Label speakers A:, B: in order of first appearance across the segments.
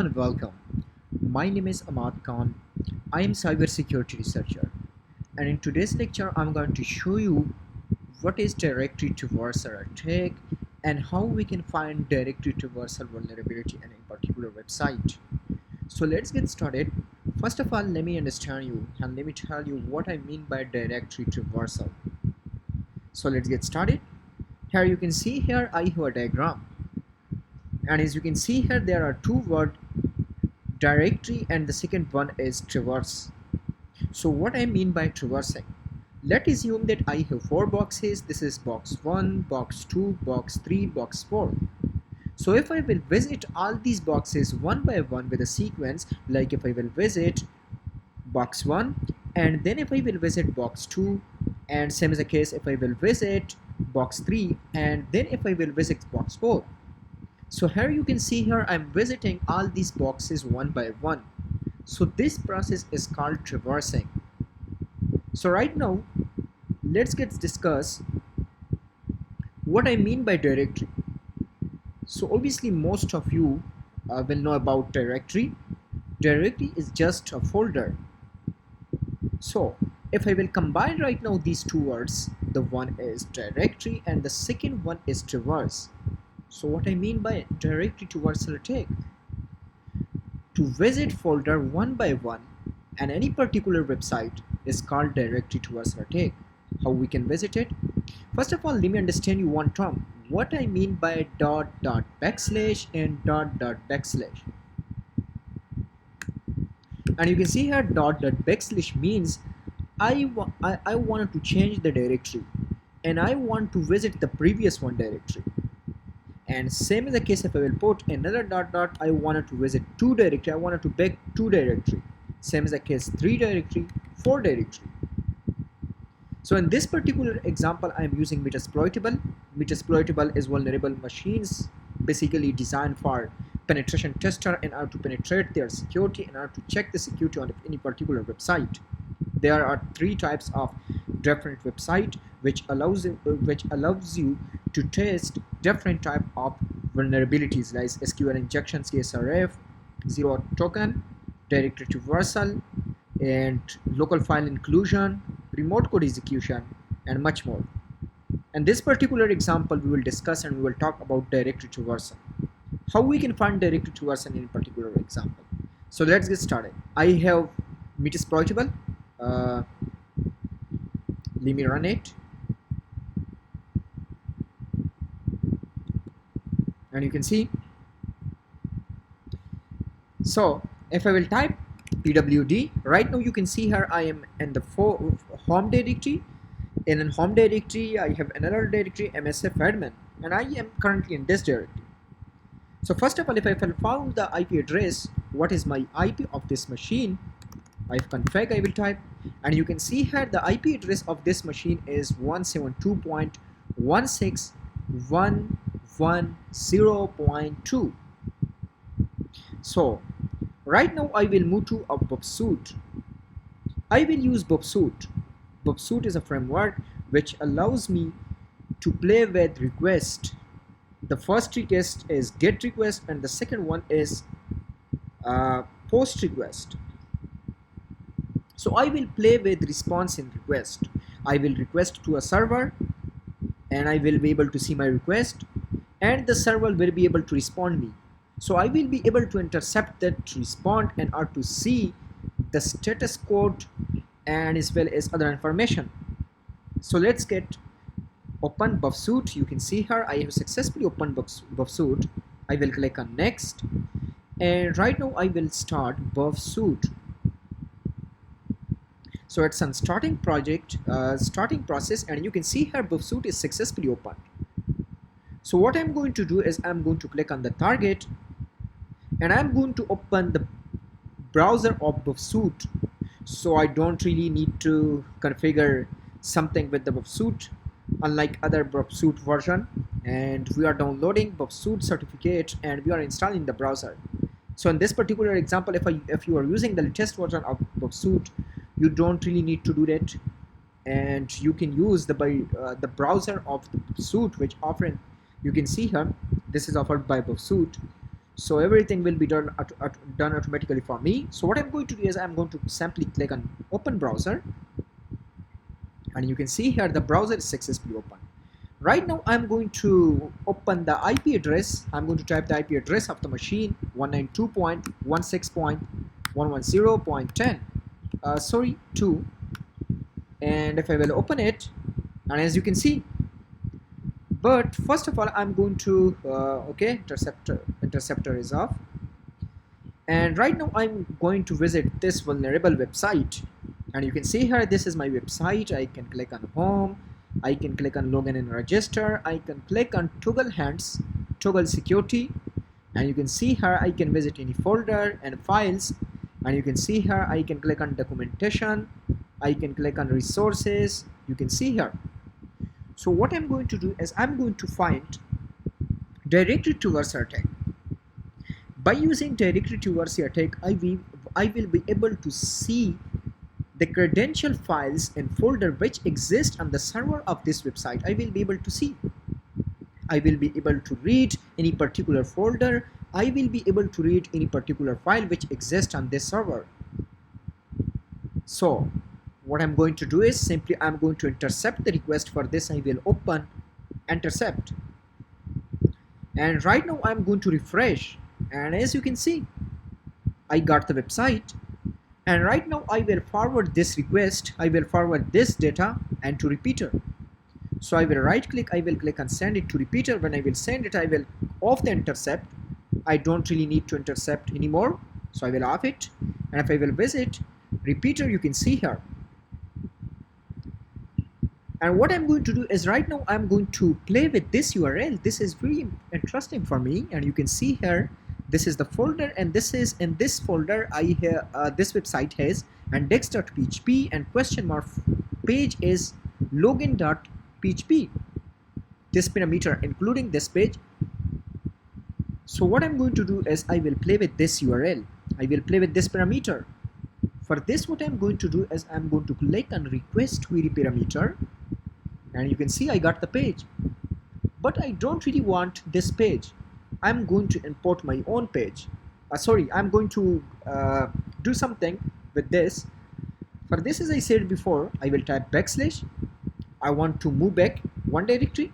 A: And welcome. My name is Ahmad Khan. I am cybersecurity researcher, and in today's lecture I'm going to show you what is directory traversal attack and how we can find directory traversal vulnerability in a particular website. So let's get started. First of all, let me understand you and let me tell you what I mean by directory traversal. So let's get started. Here you can see here I have a diagram, and as you can see here there are two words, directory, and the second one is traverse. So what I mean by traversing, let's assume that I have four boxes. This is box 1, box 2, box 3, box 4. So if I will visit all these boxes one by one with a sequence, like if I will visit box 1 and then if I will visit box 2, and same is the case if I will visit box 3 and then if I will visit box 4. So here you can see here I'm visiting all these boxes one by one. So this process is called traversing. So right now let's get discuss what I mean by directory. So obviously most of you will know about directory. Directory is just a folder. So if I will combine right now these two words, the one is directory and the second one is traverse. So what I mean by directory traversal attack, to visit folder one by one and any particular website is called directory traversal attack. How we can visit it? First of all, let me understand you one term. What I mean by dot dot backslash and dot dot backslash. And you can see here dot dot backslash means I wanted to change the directory and I want to visit the previous one directory. And same is the case if I will put another dot dot, I wanted to visit two directory, I wanted to back two directory. Same is the case 3 directory, 4 directory. So in this particular example I am using Metasploitable. Metasploitable is vulnerable machines basically designed for penetration tester in order to penetrate their security, in order to check the security on any particular website. There are three types of different website which allows you to test different type of vulnerabilities like SQL injections, CSRF, zero token, directory traversal, and local file inclusion, remote code execution, and much more. In this particular example, we will discuss and we will talk about directory traversal. How we can find directory traversal in a particular example. So let's get started. I have Metasploitable. Let me run it. And you can see. So if I will type pwd, right now you can see here I am in the home directory. In a home directory, I have another directory, MSF admin, and I am currently in this directory. So first of all, if I found the IP address, what is my IP of this machine? ifconfig I will type, and you can see here the IP address of this machine is 172.168.110.2. So right now I will move to a Bobsuit. I will use Bobsuit. Bobsuit is a framework which allows me to play with request. The first request is get request and the second one is post request. So I will play with response in request. I will request to a server and I will be able to see my request and the server will be able to respond me. So I will be able to intercept that respond and or to see the status code and as well as other information. So let's get open Bobsuit. You can see here I have successfully opened Bobsuit. I will click on next and right now I will start Bobsuit. So it's a starting project, starting process, and you can see here Bobsuit is successfully opened. So what I'm going to do is I'm going to click on the target and I'm going to open the browser of Bobsuit. So I don't really need to configure something with the Bobsuit unlike other Bobsuit version, and we are downloading Bobsuit certificate and we are installing the browser. So in this particular example, if you are using the latest version of Bobsuit, you don't really need to do that, and you can use the browser of the Bobsuit which offering. You can see here this is offered by Bobsuit. So everything will be done automatically for me. So what I'm going to do is I'm going to simply click on open browser, and you can see here the browser is successfully open. Right now I'm going to open the IP address. I'm going to type the IP address of the machine, 192.16.110.10 sorry 2, and if I will open it, and as you can see, but first of all I'm going to okay, interceptor is off, and right now I'm going to visit this vulnerable website, and you can see here this is my website. I can click on home, I can click on login and register, I can click on toggle hands, toggle security, and you can see here I can visit any folder and files, and you can see here I can click on documentation, I can click on resources, you can see here. So what I'm going to do is I'm going to find directory traversal attack. By using directory traversal attack, I will be able to see the credential files and folder which exist on the server of this website. I will be able to see. I will be able to read any particular folder. I will be able to read any particular file which exists on this server. So what I'm going to do is simply I'm going to intercept the request. For this I will open intercept, and right now I'm going to refresh, and as you can see I got the website, and right now I will forward this request, I will forward this data and to repeater. So I will right click, I will click on send it to repeater. When I will send it, I will off the intercept. I don't really need to intercept anymore, so I will off it, and if I will visit repeater, you can see here. And what I'm going to do is right now I'm going to play with this URL. This is very interesting for me, and you can see here this is the folder, and this is in this folder I have this website has index.php and question mark page is login.php, this parameter including this page. So what I'm going to do is I will play with this URL, I will play with this parameter. For this what I'm going to do is I'm going to click on request query parameter, and you can see I got the page, but I don't really want this page. I'm going to import my own page. I'm going to do something with this. For this, as I said before, I will type backslash. I want to move back one directory,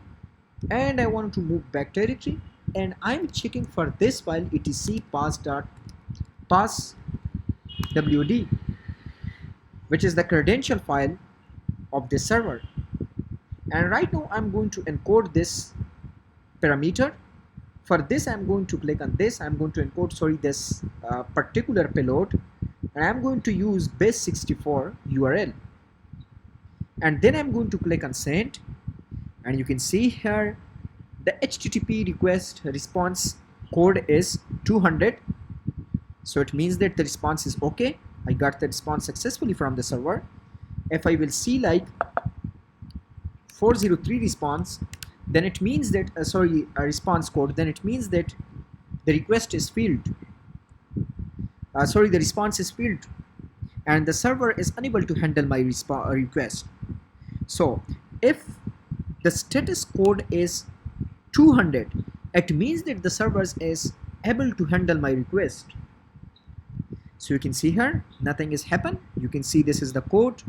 A: and I want to move back directory, and I'm checking for this file etc passwd, which is the credential file of this server. And right now I'm going to encode this parameter. For this I'm going to click on this, I'm going to encode this particular payload, and I'm going to use base64 URL, and then I'm going to click on send, and you can see here the HTTP request response code is 200, so it means that the response is okay. I got the response successfully from the server. If I will see like 403 response, then it means that a response code, then it means that the request is failed. The response is failed, and the server is unable to handle my request. So if the status code is 200, it means that the server is able to handle my request. So you can see here nothing is happened. You can see this is the code,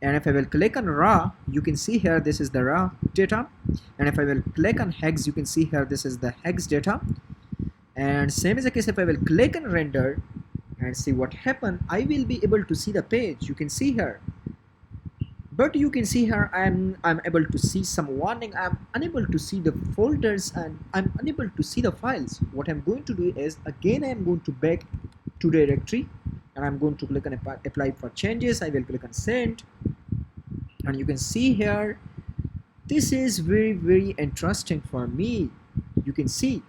A: and if I will click on raw, you can see here this is the raw data, and if I will click on hex, you can see here this is the hex data. And same is the case if I will click on render and see what happened, I will be able to see the page. You can see here, but you can see here I'm able to see some warning. I'm unable to see the folders, and I'm unable to see the files. What I'm going to do is again I'm going to back to directory, and I'm going to click on apply for changes. I will click on send, and you can see here this is very interesting for me. You can see.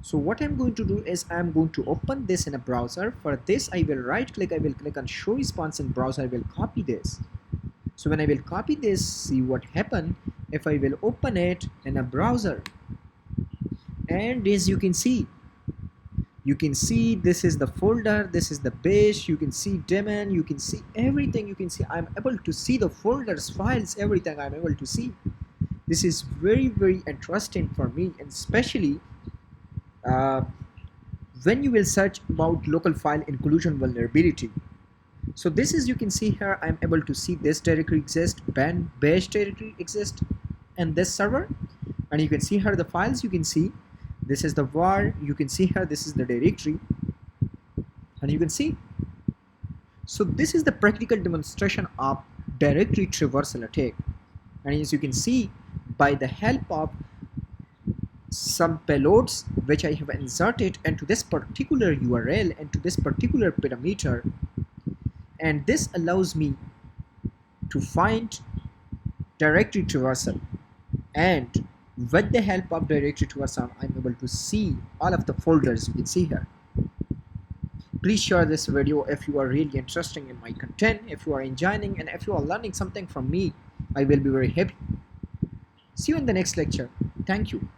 A: So what I'm going to do is I'm going to open this in a browser. For this I will right click, I will click on show response in browser. I will copy this. So when I will copy this, see what happened if I will open it in a browser, and as you can see this is the folder, this is the base, you can see daemon, you can see everything. You can see I'm able to see the folders, files, everything I'm able to see. This is very interesting for me, and especially when you will search about local file inclusion vulnerability. So this is, you can see here, I'm able to see this directory exists, bash directory exists, and this server. And you can see here the files, you can see this is the var, you can see here this is the directory, and you can see. So this is the practical demonstration of directory traversal attack. And as you can see, by the help of some payloads which I have inserted into this particular URL and to this particular parameter, and this allows me to find directory traversal, and with the help of directory traversal I'm able to see all of the folders you can see here. Please share this video if you are really interested in my content, if you are enjoying, and if you are learning something from me. I will be very happy. See you in the next lecture. Thank you.